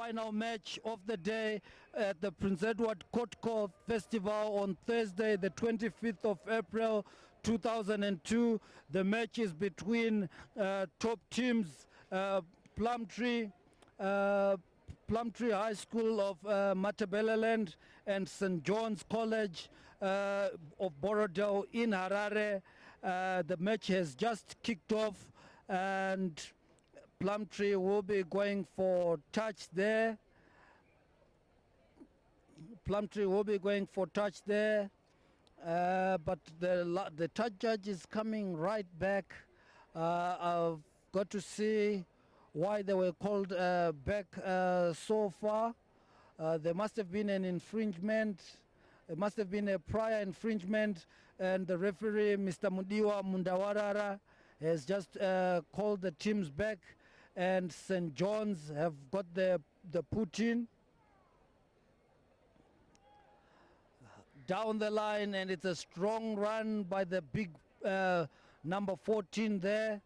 final match of the day at the Prince Edward Cottco Festival on Thursday, the 25th of April 2002. The match is between top teams Plumtree High School of Matabeleland and St. John's College of Borodale in Harare. The match has just kicked off and Plumtree will be going for touch there. Plumtree will be going for touch there. But the touch judge is coming right back. I've got to see why they were called back so far. There must have been an infringement. It must have been a prior infringement, and the referee, Mr. Mudiwa Mundawarara, has just called the teams back, and St. John's have got the put in down the line, and it's a strong run by the big number 14 there.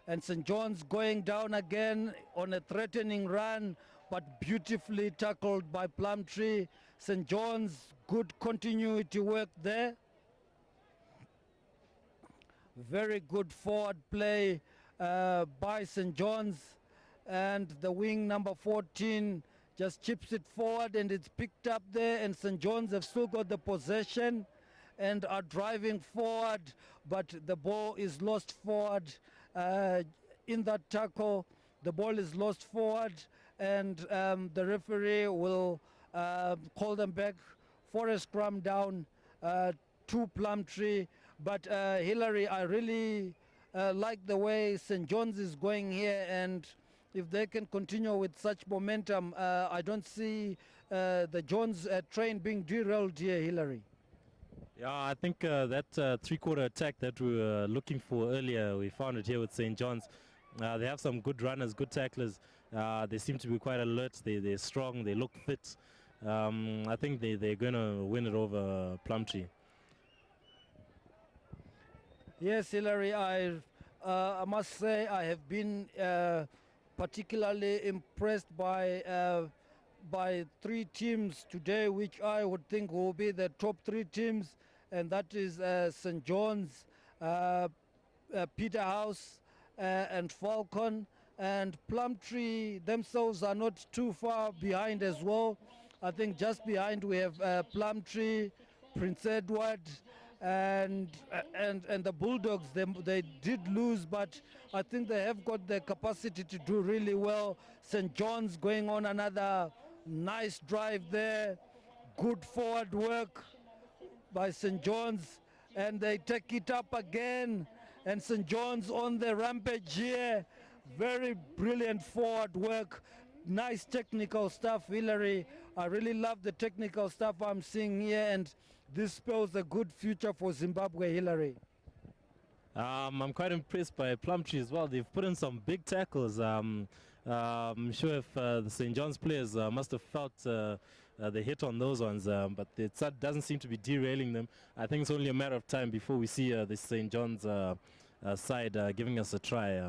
And St. John's going down again on a threatening run, but beautifully tackled by Plumtree. St. John's, good continuity work there. Very good forward play by St. John's, and the wing number 14 just chips it forward and it's picked up there, and St. John's have still got the possession and are driving forward, but the ball is lost forward. In that tackle, the ball is lost forward, and the referee will call them back for a scrum down to Plumtree. But Hillary, I really like the way St. John's is going here, and if they can continue with such momentum, I don't see the John's train being derailed here, Hillary. Yeah, I think that three-quarter attack that we were looking for earlier, we found it here with St. John's. They have some good runners, good tacklers. They seem to be quite alert. They're strong. They look fit. I think they're going to win it over Plumtree. Yes, Hillary, I must say I have been particularly impressed by three teams today, which I would think will be the top three teams, and that is St. John's, Peterhouse, and Falcon. And Plumtree themselves are not too far behind as well. I think just behind we have Plumtree, Prince Edward, and the Bulldogs. They did lose, but I think they have got the capacity to do really well. St. John's going on another nice drive there. Good forward work by St. John's, and they take it up again, and St. John's on the rampage here. Very brilliant forward work. Nice technical stuff, Hillary. I really love the technical stuff I'm seeing here, and this spells a good future for Zimbabwe, Hillary. I'm quite impressed by Plumtree as well. They've put in some big tackles. I'm sure if the St. John's players must have felt the hit on those ones, but it doesn't seem to be derailing them. I think it's only a matter of time before we see the St. John's side giving us a try.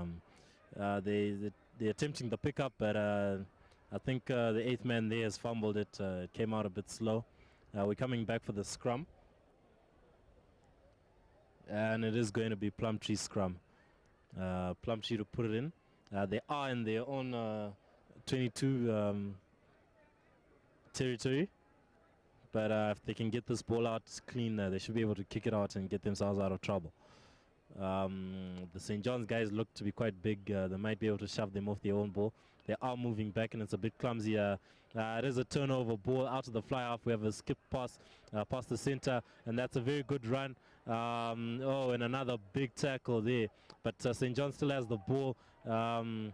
They're attempting the pickup, but I think the eighth man there has fumbled it. It came out a bit slow. We're coming back for the scrum. And it is going to be Plumtree's scrum. Plumtree to put it in. They are in their own 22 territory. But if they can get this ball out clean, they should be able to kick it out and get themselves out of trouble. The St. John's guys look to be quite big. They might be able to shove them off their own ball. They are moving back, and it's a bit clumsy. It is a turnover ball out of the fly-off. We have a skip pass past the center, and that's a very good run. And another big tackle there. But St. John still has the ball. And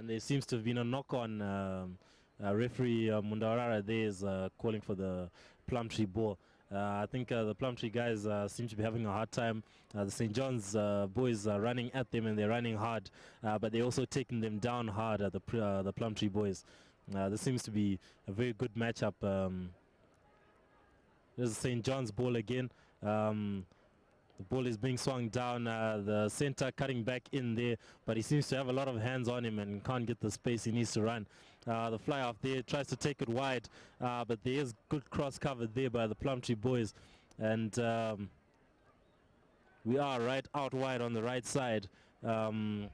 there seems to have been a knock-on. Referee Mundawarara there is calling for the Plumtree ball. I think the Plumtree guys seem to be having a hard time. The St. John's boys are running at them, and they're running hard, but they're also taking them down hard at the Plumtree boys. This seems to be a very good matchup. There's St. John's ball again. The The ball is being swung down. The center cutting back in there, but he seems to have a lot of hands on him and can't get the space he needs to run. The fly off there tries to take it wide, but there is good cross cover there by the Plumtree boys, and we are right out wide on the right side. And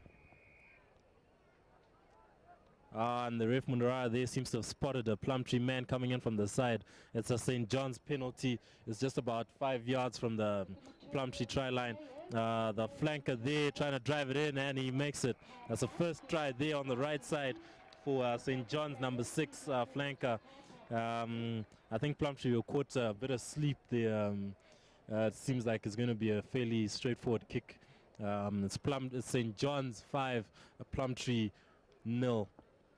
the ref Mundara there seems to have spotted a Plumtree man coming in from the side. It's a St. John's penalty. It's just about 5 yards from the Plumtree try line. The flanker there trying to drive it in, and he makes it. That's the first try there on the right side for St. John's number 6 flanker. I think Plumtree will caught a bit of sleep there. It seems like it's going to be a fairly straightforward kick. It's St. John's 5, Plumtree 0.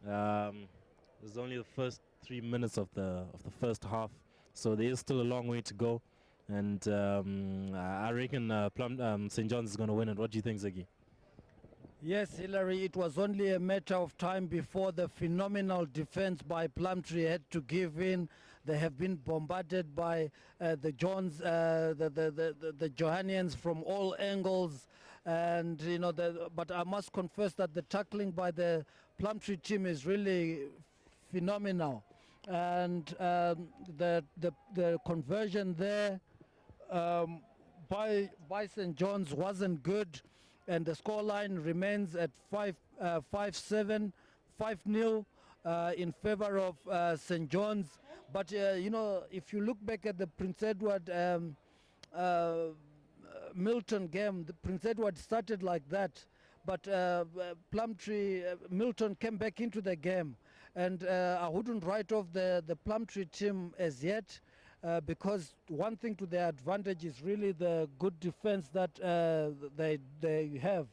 There's only the first 3 minutes of the first half, so there is still a long way to go, and I reckon St. John's is going to win it. What do you think, Ziggy? Yes, Hillary, it was only a matter of time before the phenomenal defense by Plumtree had to give in. They have been bombarded by the Johannians from all angles, and but I must confess that the tackling by the Plumtree team is really phenomenal, and the conversion there by St. John's wasn't good, and the scoreline remains at 5-0 in favor of St. John's. But if you look back at the Prince Edward Milton game, the Prince Edward started like that, but Plumtree Milton came back into the game, and I wouldn't write off the Plumtree team as yet, because one thing to their advantage is really the good defense that they have,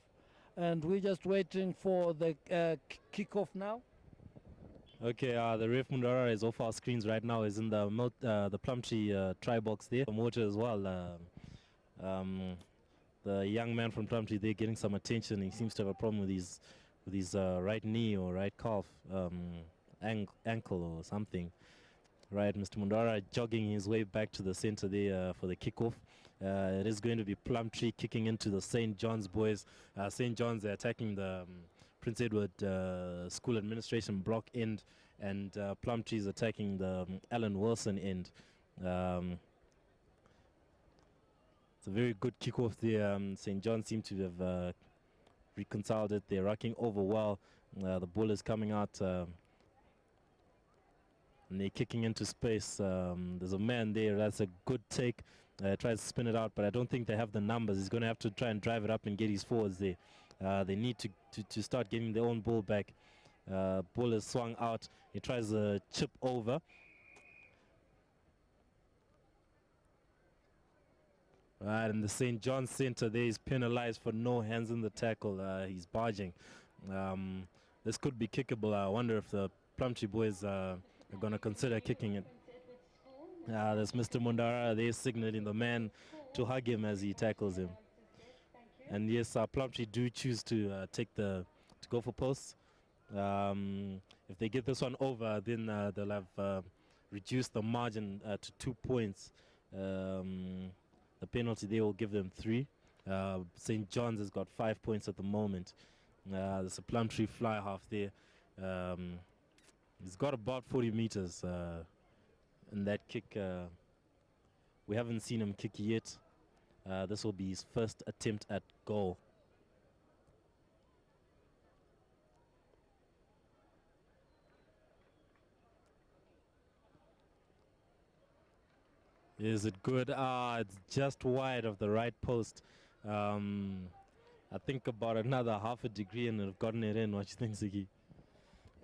and we're just waiting for the kickoff now. Okay, the ref Mundara is off our screens right now. Is in the Plumtree try box there. Some water as well. The young man from Plumtree, they're getting some attention. He seems to have a problem with his right knee or right calf, ankle or something. Right, Mr. Mundara jogging his way back to the center there for the kickoff. It is going to be Plumtree kicking into the St. John's boys. St. John's, they're attacking the Prince Edward School Administration block end, and Plumtree is attacking the Alan Wilson end. It's a very good kickoff there. St. John seem to have reconciled it. They're rocking over well. The ball is coming out, and they're kicking into space. There's a man there. That's a good take. Tries to spin it out, but I don't think they have the numbers. He's going to have to try and drive it up and get his forwards there. They need to start getting their own ball back. Ball is swung out. He tries a chip over. Right, and the St. John's center there is penalized for no hands in the tackle. He's barging. This could be kickable. I wonder if the Plumtree boys are going to consider kicking it. There's Mr. Mundara. They're signaling the man to hug him as he tackles him. And yes, Plumtree do choose to go for posts. If they get this one over, then they'll have reduced the margin to 2 points. The penalty there will give them 3. St. John's has got 5 points at the moment. There's a Plumtree fly half there. He's got about 40 meters in that kick. We haven't seen him kick yet. This will be his first attempt at goal. Is it good? It's just wide of the right post. I think about another half a degree and have gotten it in. What do you think, Ziggy?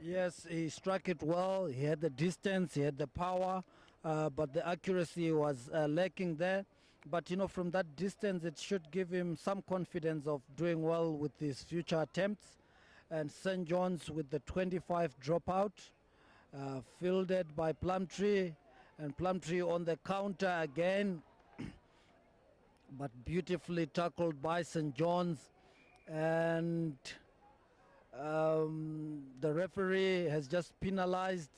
Yes, he struck it well. He had the distance, he had the power, but the accuracy was lacking there. But from that distance, it should give him some confidence of doing well with his future attempts. And St. John's with the 25 dropout, fielded by Plumtree, and Plumtree on the counter again, but beautifully tackled by St. John's. And the referee has just penalized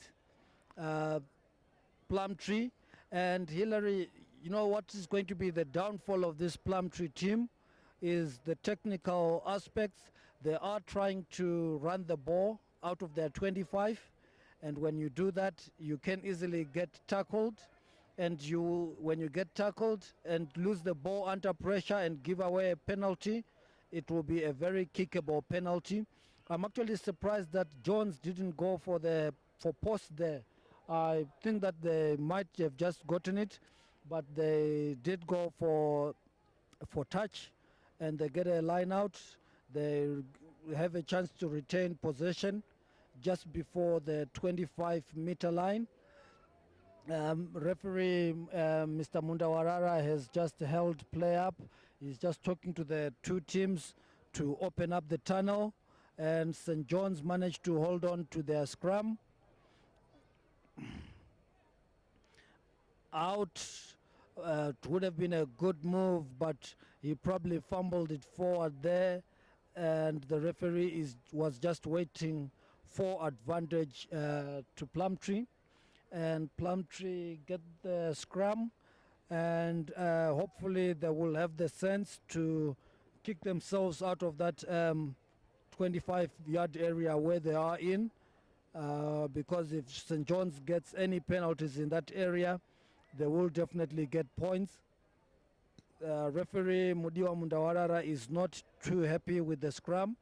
Plumtree. And Hillary, you know what is going to be the downfall of this Plumtree team is the technical aspects. They are trying to run the ball out of their 25, and when you do that, you can easily get tackled. And when you get tackled and lose the ball under pressure and give away a penalty, it will be a very kickable penalty. I'm actually surprised that Jones didn't go for post there. I think that they might have just gotten it, but they did go for touch, and they get a line out. They have a chance to retain possession just before the 25-meter line. Referee Mr. Mundawarara has just held play up. He's just talking to the two teams to open up the tunnel, and St. John's managed to hold on to their scrum. Out. It would have been a good move, but he probably fumbled it forward there, and the referee was just waiting for advantage to Plumtree. And Plumtree get the scrum, and hopefully they will have the sense to kick themselves out of that 25-yard area where they are in, because if St. John's gets any penalties in that area, they will definitely get points. Referee Mudiwa Mundawarara is not too happy with the scrum,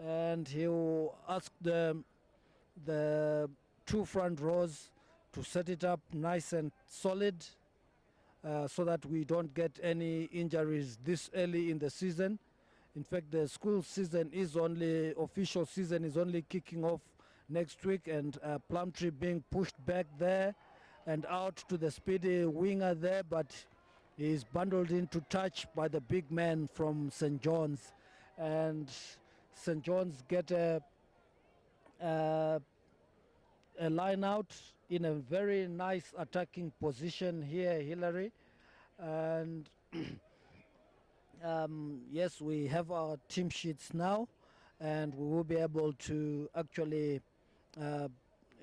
and he will ask the two front rows to set it up nice and solid, so that we don't get any injuries this early in the season. In fact, the school season official season is only kicking off next week, and Plumtree being pushed back there and out to the speedy winger there, but he's bundled into touch by the big man from St. John's, and St. John's get a line out in a very nice attacking position here, Hillary. And yes, we have our team sheets now, and we will be able to actually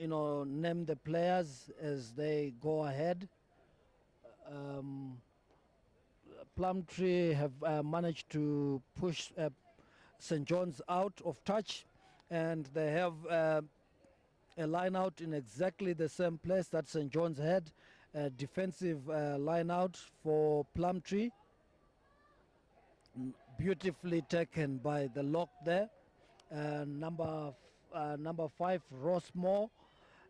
name the players as they go ahead. Plumtree have managed to push St. John's out of touch, and they have a line out in exactly the same place that St. John's had, a defensive line out for Plumtree. Beautifully taken by the lock there, number 5 Ross Moore,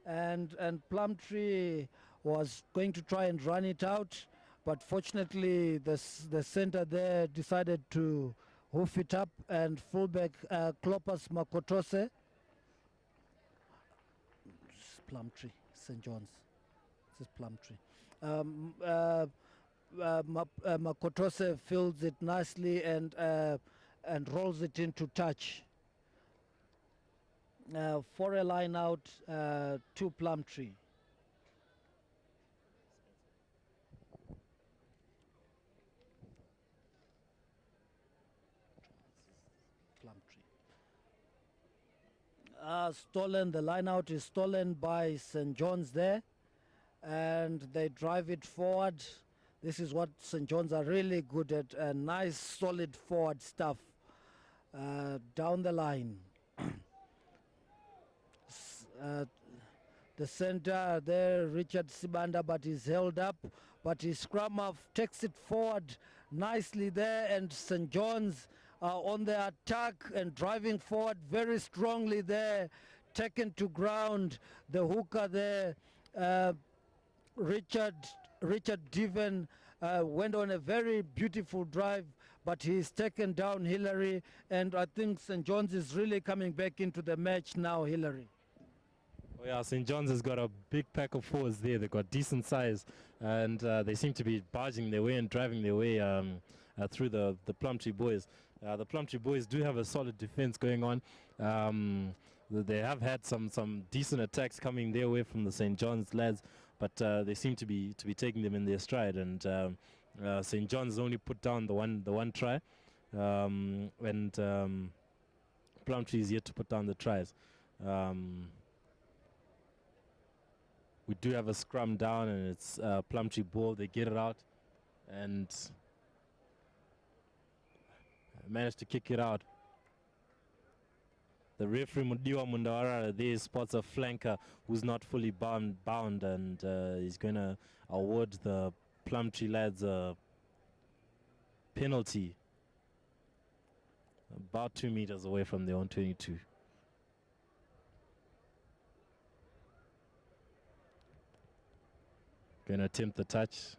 and Plumtree was going to try and run it out, but fortunately the center there decided to hoof it up, and fullback Klopas Makotose. Plumtree, St. John's. This is Plumtree. Makotose fills it nicely and rolls it into touch for a line out to Plumtree. Stolen, the line out is stolen by St. John's there, and they drive it forward. This is what St. John's are really good at, nice solid forward stuff down the line. The center there, Richard Sibanda, but he's held up, but his scrum half takes it forward nicely there, and St. John's on the attack and driving forward very strongly there, taken to ground. The hooker there, Richard Diven, went on a very beautiful drive, but he's taken down Hillary, and I think St. John's is really coming back into the match now, Hillary. Oh yeah, St. John's has got a big pack of forwards there. They've got decent size, and they seem to be barging their way and driving their way through the Plumtree boys. The Plumtree boys do have a solid defense going on. They have had some decent attacks coming their way from the St. John's lads, but they seem to be taking them in their stride. And St. John's only put down the one try, and Plumtree is yet to put down the tries. we do have a scrum down, and it's Plumtree ball. They get it out and managed to kick it out. The referee Mudiwa Mundawara there spots a flanker who's not fully bound, and he's going to award the Plumtree lads a penalty about 2 meters away from their own 22. Going to attempt the touch,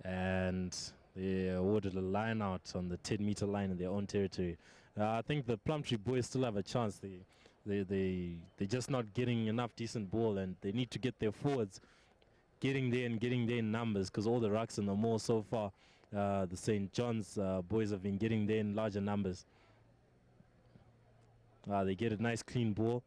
and they awarded a line out on the 10-meter line in their own territory. I think the Plumtree boys still have a chance. They're just not getting enough decent ball, and they need to get their forwards getting there in numbers, because all the rucks in the mall so far, the St. John's boys have been getting there in larger numbers. They get a nice clean ball.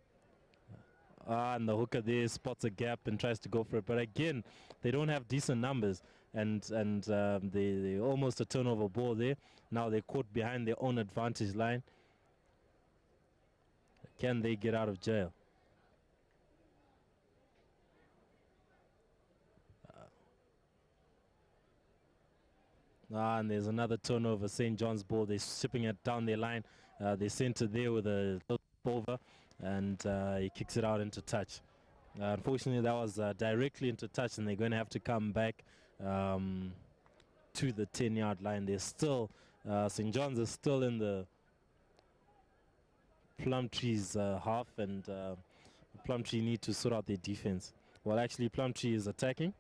And the hooker there spots a gap and tries to go for it. But again, they don't have decent numbers. And they almost a turnover ball there. Now they're caught behind their own advantage line. Can they get out of jail? And there's another turnover. St. John's ball. They're shipping it down their line. They sent it there with a little over, and he kicks it out into touch. Unfortunately, that was directly into touch, and they're going to have to come back to the 10-yard line. They're still, St. John's is still in the Plumtree's half, and Plumtree need to sort out their defense. Well, actually, Plumtree is attacking.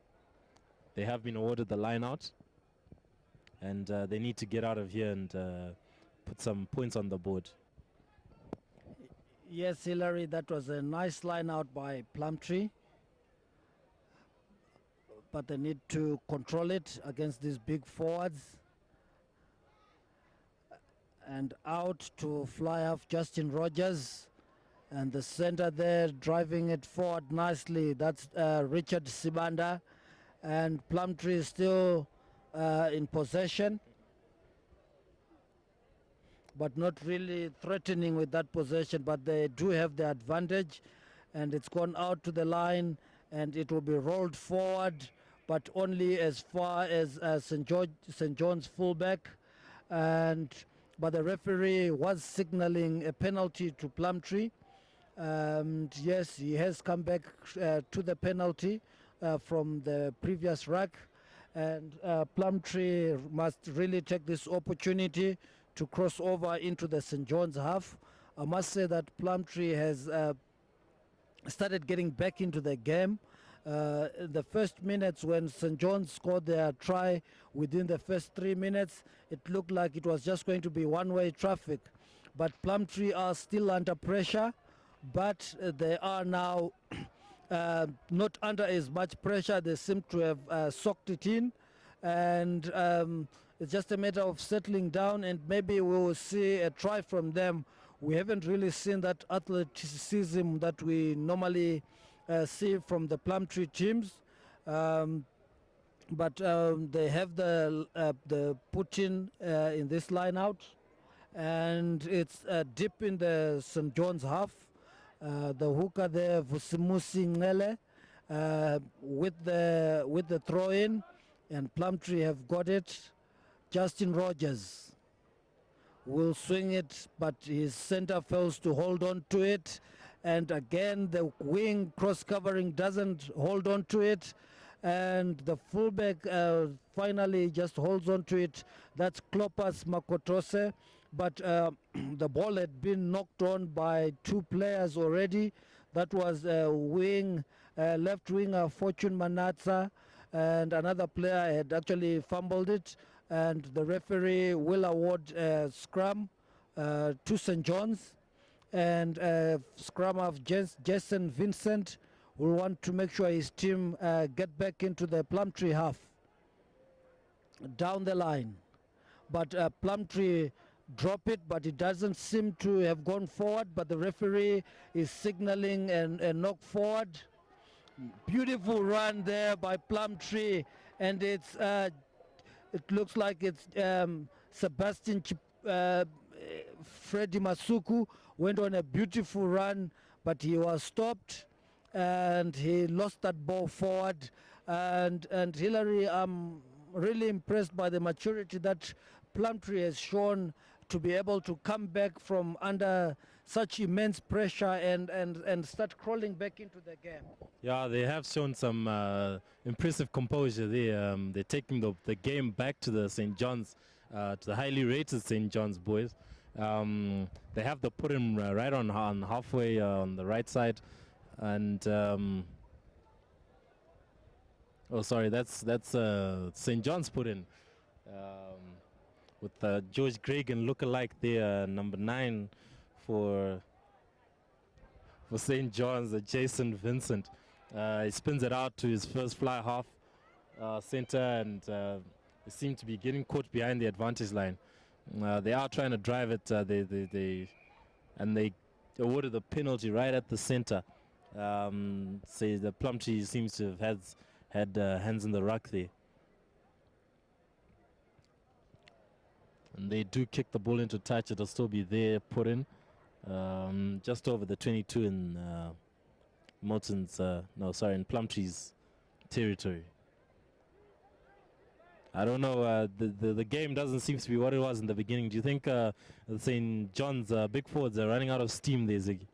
They have been awarded the line out, and they need to get out of here and put some points on the board. Yes, Hilary, that was a nice line out by Plumtree. But they need to control it against these big forwards. And out to fly off Justin Rogers. And the center there driving it forward nicely. That's Richard Sibanda. And Plumtree is still in possession, but not really threatening with that possession, but they do have the advantage, and it's gone out to the line, and it will be rolled forward, but only as far as St. John's fullback. But the referee was signaling a penalty to Plumtree. Yes, he has come back to the penalty from the previous rack, and Plumtree must really take this opportunity to cross over into the St. John's half. I must say that Plumtree has started getting back into the game. The first minutes when St. John's scored their try, within the first 3 minutes, it looked like it was just going to be one-way traffic. But Plumtree are still under pressure, but they are now not under as much pressure. They seem to have soaked it in, and it's just a matter of settling down, and maybe we will see a try from them. We haven't really seen that athleticism that we normally see from the Plumtree teams, but they have the Putin in this line out, and it's deep in the St. John's half. The hooker there, Vusimusi Ngele, with the throw-in, and Plumtree have got it. Justin Rogers will swing it, but his center fails to hold on to it, and again the wing cross covering doesn't hold on to it, and the fullback finally just holds on to it. That's Klopas Makotose, but the ball had been knocked on by two players already. That was left winger Fortune Manatsa, and another player had actually fumbled it, and the referee will award scrum to St. John's, and scrum of Jason Vincent will want to make sure his team get back into the Plumtree half down the line. But Plumtree drop it, but it doesn't seem to have gone forward, but the referee is signaling a knock forward. Beautiful run there by Plumtree, and it's it looks like it's Sebastian Freddy Masuku went on a beautiful run, but he was stopped, and he lost that ball forward. And Hillary, I'm really impressed by the maturity that Plumtree has shown to be able to come back from under such immense pressure and start crawling back into the game. Yeah, they have shown some impressive composure there. They're taking the game back to the St. John's, to the highly rated St. John's boys. They have the put him right on halfway on the right side, and oh, sorry, that's St. John's put in with George Gregan look-alike there, number 9 for St. John's, Jason Vincent. He spins it out to his first fly half center, and they seem to be getting caught behind the advantage line. They are trying to drive it. They awarded the penalty right at the center. Say the Plumtree seems to have had hands in the ruck there. And they do kick the ball into touch. It'll still be there, put in. Just over the 22 in in Plumtree's territory. I don't know, the game doesn't seem to be what it was in the beginning. Do you think St. John's big forwards are running out of steam there, Ziggy?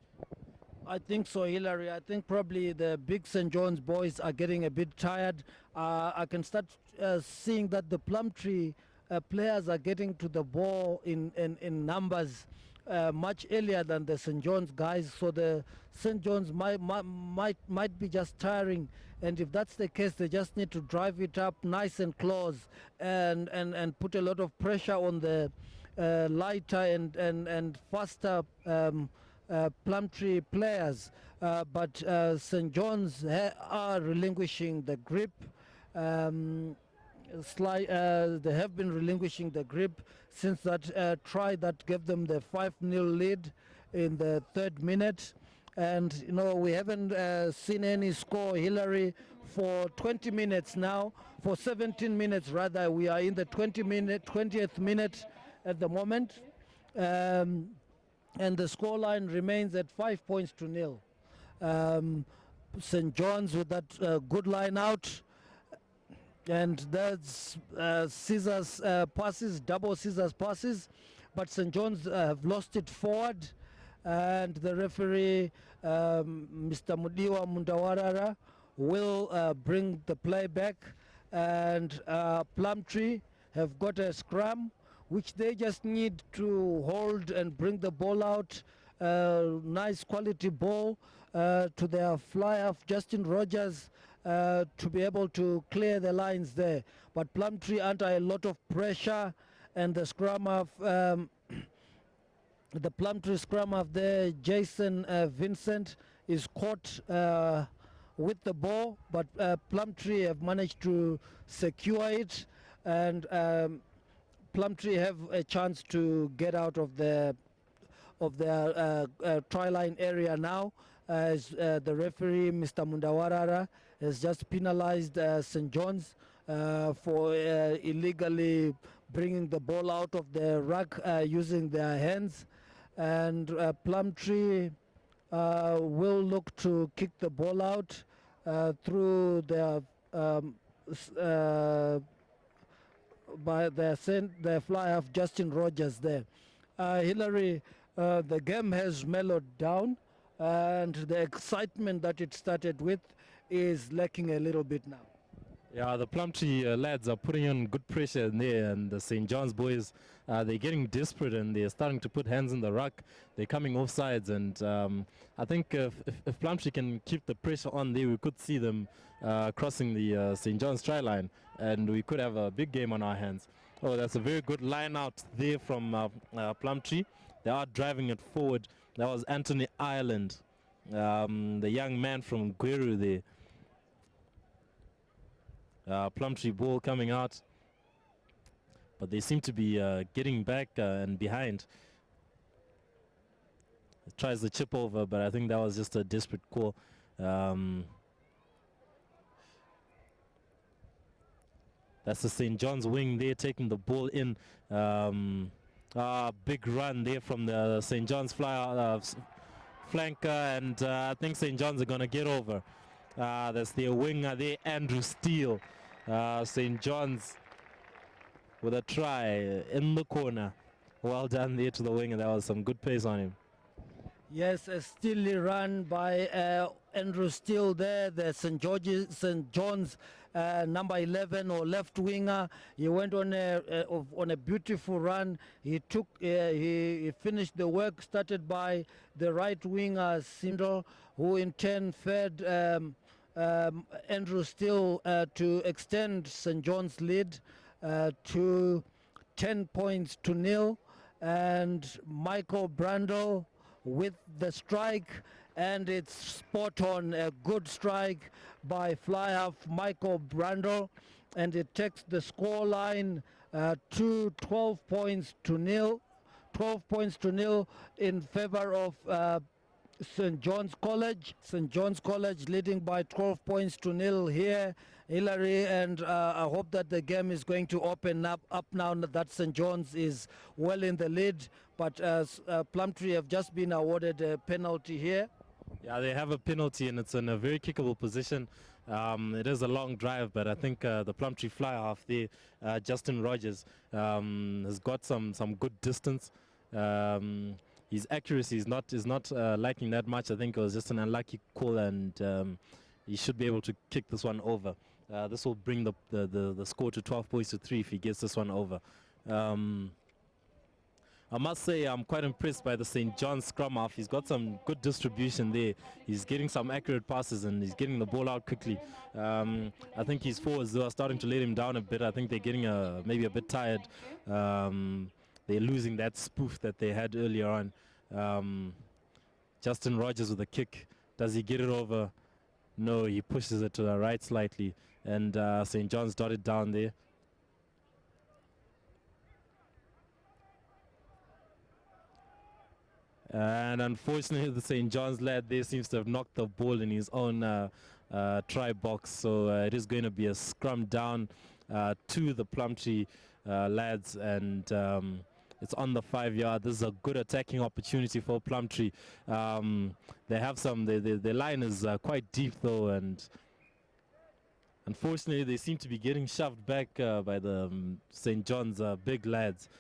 I think so, Hillary. I think probably the big St. John's boys are getting a bit tired. I can start seeing that the Plumtree players are getting to the ball in numbers much earlier than the St. John's guys. So the St. John's might be just tiring. And if that's the case, they just need to drive it up nice and close and put a lot of pressure on the lighter and faster Plumtree players. But St. John's are relinquishing the grip. They have been relinquishing the grip since that try that gave them the 5-0 lead in the 3rd minute. And you know, we haven't seen any score, Hillary, for 20 minutes now. For 17 minutes rather. We are in the 20th minute at the moment, and the scoreline remains at 5 points to 0. St. John's with that good line out, and that's scissors passes, double scissors passes, but St. John's have lost it forward, and the referee, Mr. Mudiwa Mundawarara, will bring the play back, and Plumtree have got a scrum which they just need to hold and bring the ball out. Nice quality ball to their fly-off Justin Rogers to be able to clear the lines there. But Plumtree under a lot of pressure, and the scrum of the Plumtree scrum of there, Jason Vincent, is caught with the ball, but Plumtree have managed to secure it, and Plumtree have a chance to get out of their try line area now, as the referee, Mr. Mundawarara, has just penalized St. John's for illegally bringing the ball out of the ruck using their hands, and Plumtree will look to kick the ball out through their by their fly off Justin Rogers there. Hillary, the game has mellowed down, and the excitement that it started with is lacking a little bit now. Yeah, the Plumtree lads are putting on good pressure in there, and the St. John's boys, they're getting desperate, and they're starting to put hands in the ruck. They're coming off sides, and I think if Plumtree can keep the pressure on there, we could see them crossing the St. John's try line, and we could have a big game on our hands. Oh, that's a very good line out there from Plumtree. They are driving it forward. That was Anthony Ireland, the young man from Gweru there. Plumtree ball coming out, but they seem to be getting back and behind. It tries the chip over, but I think that was just a desperate call. That's the St. John's wing there taking the ball in. Big run there from the St. John's flanker, and I think St. John's are going to get over. That's their winger there, Andrew Steele. St. John's with a try in the corner. Well done there to the winger. That was some good pace on him. Yes, a steely run by Andrew Steele there, the St. John's number 11 or left winger. He went on a beautiful run. He finished the work started by the right winger Sindel, who in turn fed Andrew Steele to extend St. John's lead to 10 points to nil. And Michael Brandel with the strike, and it's spot on, a good strike by fly half Michael Brandel, and it takes the score line to 12 points to nil. 12 points to nil in favor of St. John's College. St. John's College leading by 12 points to nil here, Hillary, and I hope that the game is going to open up now that St. John's is well in the lead, but Plumtree have just been awarded a penalty here. Yeah, they have a penalty, and it's in a very kickable position. It is a long drive, but I think the Plumtree fly half there, Justin Rogers, has got some good distance. His accuracy is not lacking that much. I think it was just an unlucky call, and he should be able to kick this one over. This will bring the score to 12 points to 3 if he gets this one over. I must say I'm quite impressed by the St. John's scrum half. He's got some good distribution there. He's getting some accurate passes, and he's getting the ball out quickly. I think his forwards are starting to let him down a bit. I think they're getting maybe a bit tired. They're losing that spoof that they had earlier on. Justin Rogers with a kick. Does he get it over? No, he pushes it to the right slightly, and St. John's dotted down there. And unfortunately, the St. John's lad there seems to have knocked the ball in his own try box. So it is going to be a scrum down to the Plumtree lads, and it's on the 5-yard. This is a good attacking opportunity for Plumtree. They have some. Their line is quite deep though, and unfortunately, they seem to be getting shoved back by the St. John's big lads.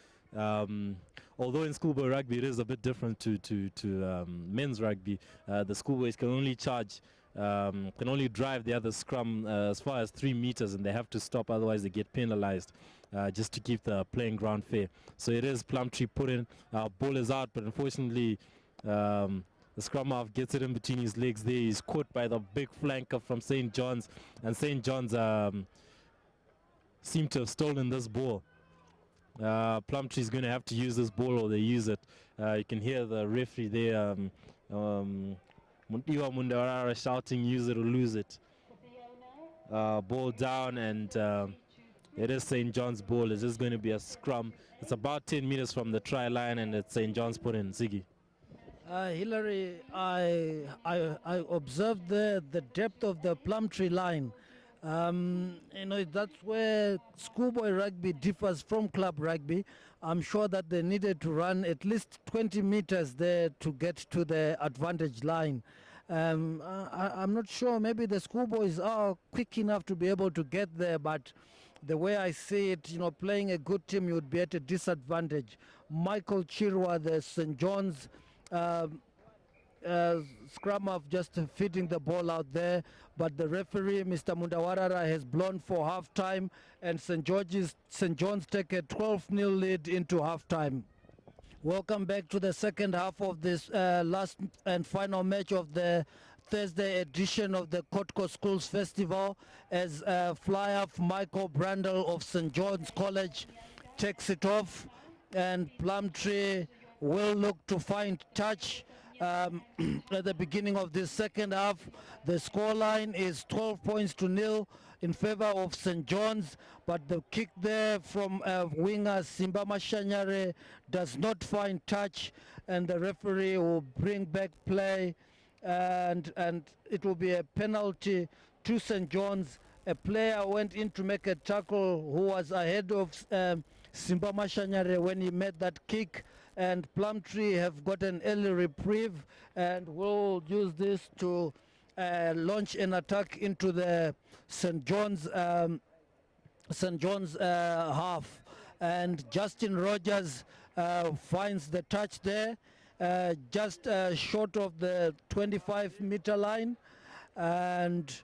Although in schoolboy rugby it is a bit different to men's rugby. The schoolboys can only can only drive the other scrum as far as 3 meters, and they have to stop, otherwise they get penalized, just to keep the playing ground fair. So it is Plumtree put in. Ball is out, but unfortunately the scrum half gets it in between his legs there. He's caught by the big flanker from St. John's, and St. John's seem to have stolen this ball. Plumtree is going to have to use this ball, or they use it. You can hear the referee there, Mundiwa Mundarara, shouting, use it or lose it. Ball down, and it is St. John's ball. It's just going to be a scrum. It's about 10 meters from the try line, and it's St. John's put in. Ziggy. Hillary, I observed the depth of the Plumtree line. That's where schoolboy rugby differs from club rugby. I'm sure that they needed to run at least 20 meters there to get to the advantage line. I'm not sure, maybe the schoolboys are quick enough to be able to get there, but the way I see it, playing a good team, you would be at a disadvantage. Michael Chirwa, the St. John's scrum half, just feeding the ball out there, but the referee, Mr. Mundawarara, has blown for half-time, and St. John's take a 12-0 lead into half-time. Welcome back to the second half of this last and final match of the Thursday edition of the Cottco Schools Festival, as fly-half Michael Brandel of St. John's College takes it off, and Plumtree will look to find touch at the beginning of this second half. The scoreline is 12 points to nil in favor of St. John's, but the kick there from winger Simba Mashanyare does not find touch, and the referee will bring back play, and it will be a penalty to St. John's. A player went in to make a tackle who was ahead of Simba Mashanyare when he made that kick, and Plumtree have got an early reprieve and will use this to launch an attack into the St. John's half, and Justin Rogers finds the touch there, just short of the 25-meter line, and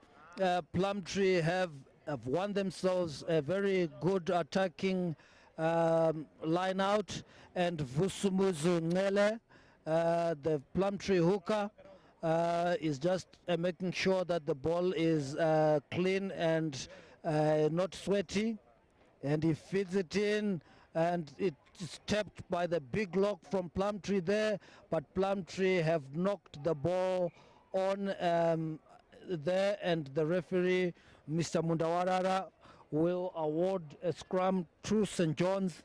Plumtree have won themselves a very good attacking line out, and Vusumuzu Ngele, the Plumtree hooker, is just making sure that the ball is clean and not sweaty, and he feeds it in, and it's tapped by the big lock from Plumtree there, but Plumtree have knocked the ball on there, and the referee, Mr. Mundawarara, will award a scrum to St. John's,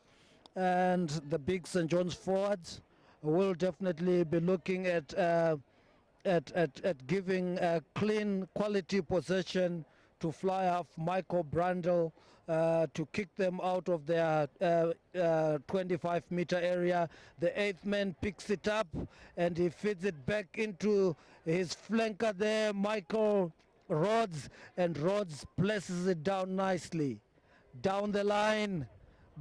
and the big St. John's forwards will definitely be looking at giving a clean quality possession to fly half Michael Brandel to kick them out of their 25-meter area. The eighth man picks it up and he feeds it back into his flanker there, Michael Rhodes, and Rhodes places it down nicely down the line,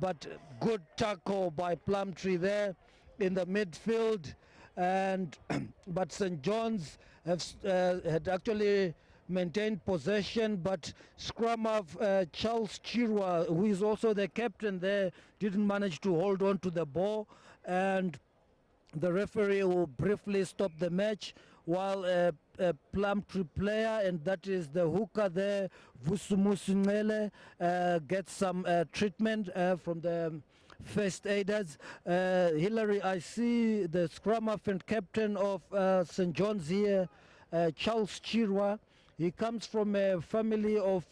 but good tackle by Plumtree there in the midfield, and but St. John's have had actually maintained possession, but scrum of Charles Chirwa, who is also the captain there, didn't manage to hold on to the ball, and the referee will briefly stop the match while a Plumtree player, and that is the hooker there, Vusumusunele, gets some treatment from the first aiders. Hillary, I see the scrum half and captain of St. John's here, Charles Chirwa. He comes from a family of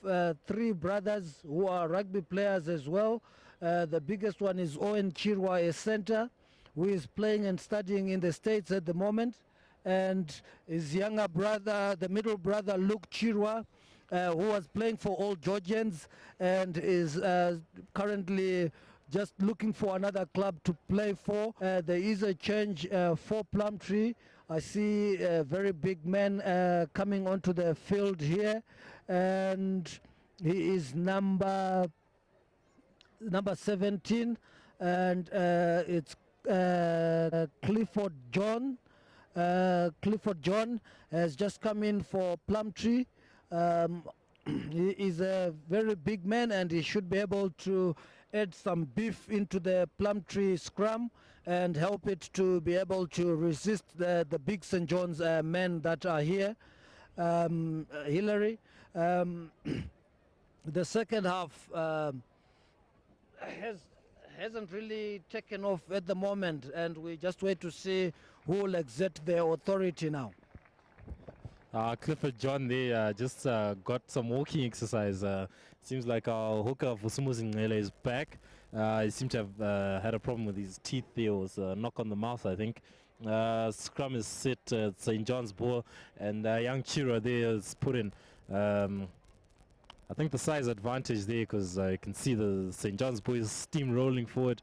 3 brothers who are rugby players as well. The biggest one is Owen Chirwa, a center, who is playing and studying in the States at the moment. And his younger brother, the middle brother, Luke Chirwa, who was playing for Old Georgians and is currently just looking for another club to play for. There is a change for Plumtree. I see a very big man coming onto the field here, and he is number 17, and it's Clifford John. Clifford John has just come in for Plumtree. He is a very big man, and he should be able to add some beef into the Plumtree scrum and help it to be able to resist the big St. John's men that are here. Hillary, the second half hasn't really taken off at the moment, and we just wait to see who will exert their authority now. Clifford John, they just got some walking exercise. Seems like our hooker Vusumuzi Ngele is back. He seemed to have had a problem with his teeth. There was a knock on the mouth, I think. Scrum is set at St. John's ball, and young Chira there is put in. I think the size advantage there, because you can see the St. John's boys steamrolling forward,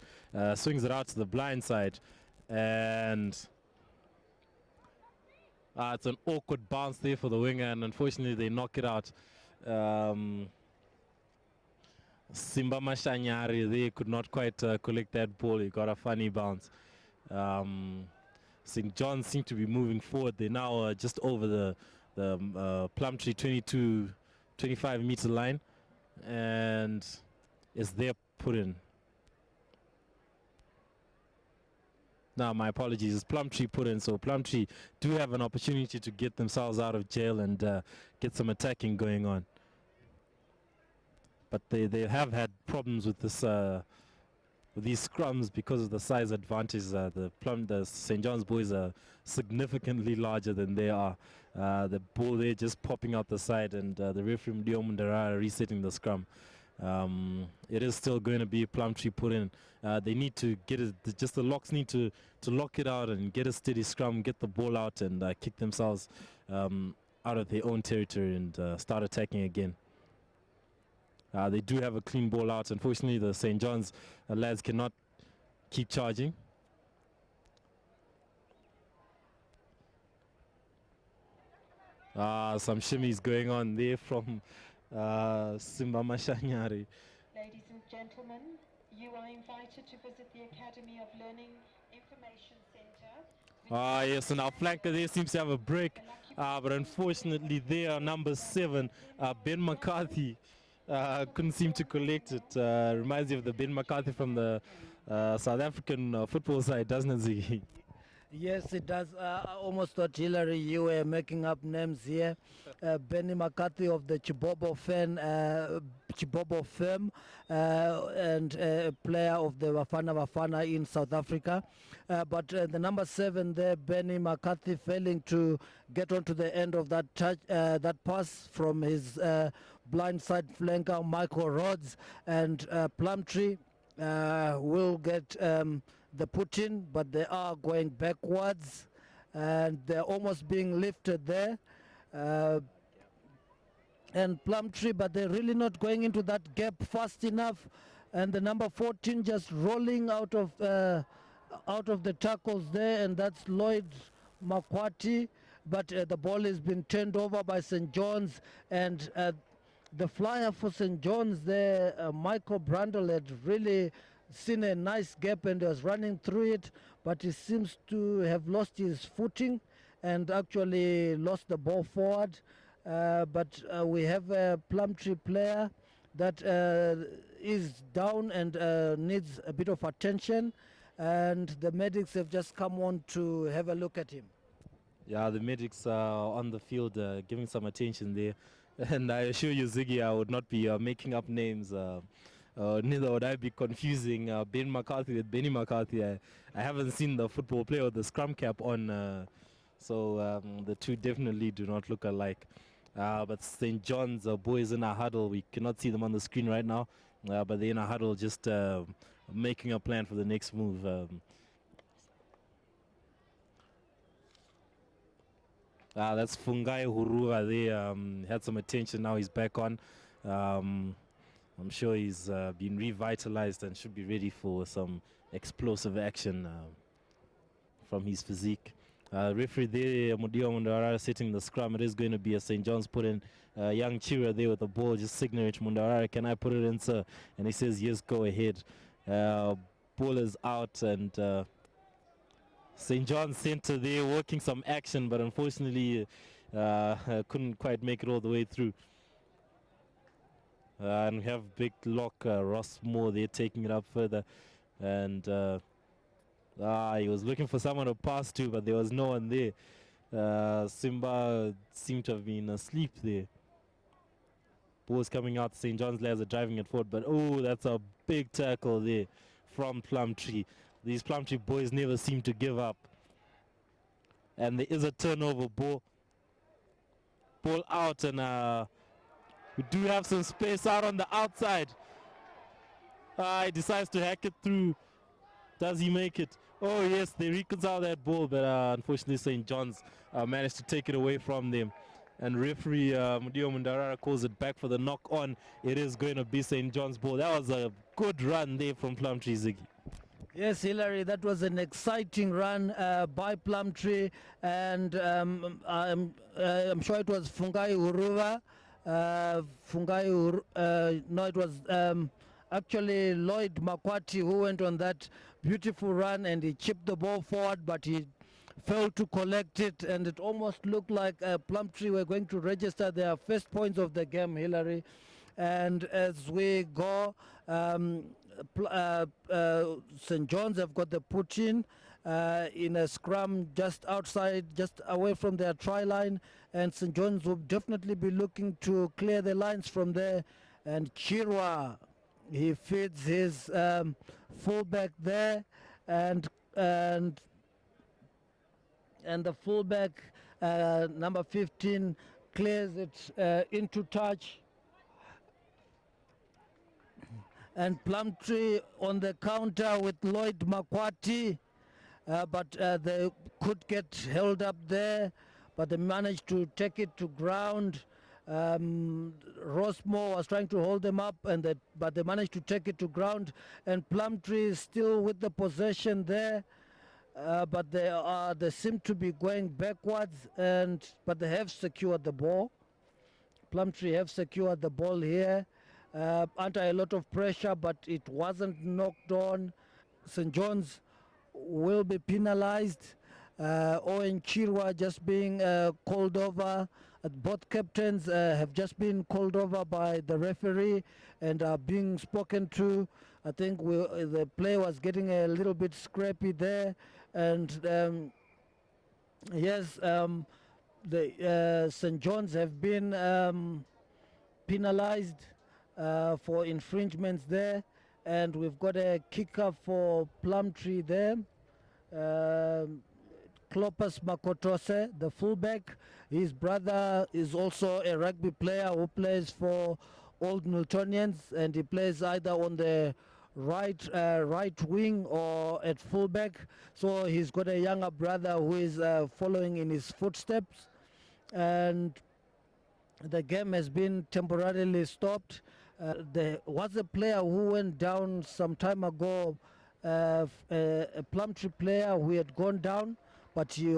swings it out to the blind side, and it's an awkward bounce there for the winger, and unfortunately they knock it out. Simba Mashanyari there could not quite collect that ball. He got a funny bounce. St. John's seem to be moving forward. They're now just over the Plumtree 25-meter line, and is there put in. Now, my apologies, it's Plumtree put in, so Plumtree do have an opportunity to get themselves out of jail and get some attacking going on. But they have had problems with this with these scrums because of the size advantage. The St. John's boys are significantly larger than they are. The ball there just popping out the side, and the referee Mdio Mundara resetting the scrum. It is still going to be Plumtree put in. They need to get it, just the locks need to lock it out and get a steady scrum, get the ball out, and kick themselves out of their own territory and start attacking again. They do have a clean ball out. Unfortunately, the St. John's lads cannot keep charging. Some shimmies going on there from Simba Mashanyari. Ladies and gentlemen, you are invited to visit the Academy of Learning Information Center. Yes, and our flanker there seems to have a break, but unfortunately there, number 7, Ben McCarthy, couldn't seem to collect it. Reminds you of the Ben McCarthy from the South African football side, doesn't it, Ziggy? Yes, it does. I almost thought, Hillary, you were making up names here. Benny McCarthy of the Chibobo firm, and a player of the Bafana in South Africa. But the number 7 there, Benny McCarthy, failing to get onto the end of that touch, that pass from his blindside flanker, Michael Rhodes, and Plumtree will get the put in, but they are going backwards and they're almost being lifted there. And Plumtree, but they're really not going into that gap fast enough. And the number 14 just rolling out of the tackles there, and that's Lloyd Makwati. But the ball has been turned over by St. John's, and the flyer for St. John's there, Michael Brandle, had really seen a nice gap and was running through it, but he seems to have lost his footing and actually lost the ball forward. But we have a Plumtree player that is down and needs a bit of attention, and the medics have just come on to have a look at him. Yeah, the medics are on the field giving some attention there. And I assure you, Ziggy, I would not be making up names. Neither would I be confusing Ben McCarthy with Benny McCarthy. I haven't seen the football player with the scrum cap on, so the two definitely do not look alike. But St. John's boys in a huddle. We cannot see them on the screen right now, but they're in a huddle just making a plan for the next move. That's Fungai Hurua there. Had some attention, now he's back on. I'm sure he's been revitalized and should be ready for some explosive action from his physique. Referee there, Mudio Mundarara sitting the scrum. It is going to be a St. John's put in. Young Chira there with the ball, just signaling to Mundarara, can I put it in, sir? And he says, yes, go ahead. Ball is out, and St. John's centre there working some action, but unfortunately couldn't quite make it all the way through. And we have big lock, Ross Moore there taking it up further. And he was looking for someone to pass to, but there was no one there. Simba seemed to have been asleep there. Ball's coming out. St. John's players are driving it forward, but oh, that's a big tackle there from Plumtree. These Plumtree boys never seem to give up. And there is a turnover ball. Ball out, and we do have some space out on the outside. He decides to hack it through. Does he make it? Oh yes, they reconcile that ball, but unfortunately St. John's managed to take it away from them. And referee Mudio Mundarara calls it back for the knock on. It is going to be St. John's ball. That was a good run there from Plumtree, Ziggy. Yes, Hillary, that was an exciting run by Plumtree, and I'm sure it was Fungai Uruva. No, it was actually Lloyd Makwati who went on that beautiful run, and he chipped the ball forward, but he failed to collect it, and it almost looked like Plumtree were going to register their first points of the game, Hillary. And as we go, St. John's have got the put in a scrum just outside, just away from their try line, and St. John's will definitely be looking to clear the lines from there. And Chirwa, he feeds his fullback there, and the fullback, number 15, clears it into touch. And Plumtree on the counter with Lloyd Makwati, but they could get held up there, but they managed to take it to ground. Rossmore was trying to hold them up, but they managed to take it to ground, and Plumtree is still with the possession there. but they seem to be going backwards, but they have secured the ball. Plumtree have secured the ball here under a lot of pressure, but it wasn't knocked on. St. John's will be penalized. Owen Chirwa just being called over. Both captains have just been called over by the referee and are being spoken to. I think the play was getting a little bit scrappy there, and yes, the St. John's have been penalized for infringements there, and we've got a kicker for Plumtree there. Clopas Makotose, the fullback. His brother is also a rugby player who plays for Old Miltonians, and he plays either on the right wing or at fullback. So he's got a younger brother who is following in his footsteps, and the game has been temporarily stopped. There was a player who went down some time ago, a Plumtree player who had gone down, but he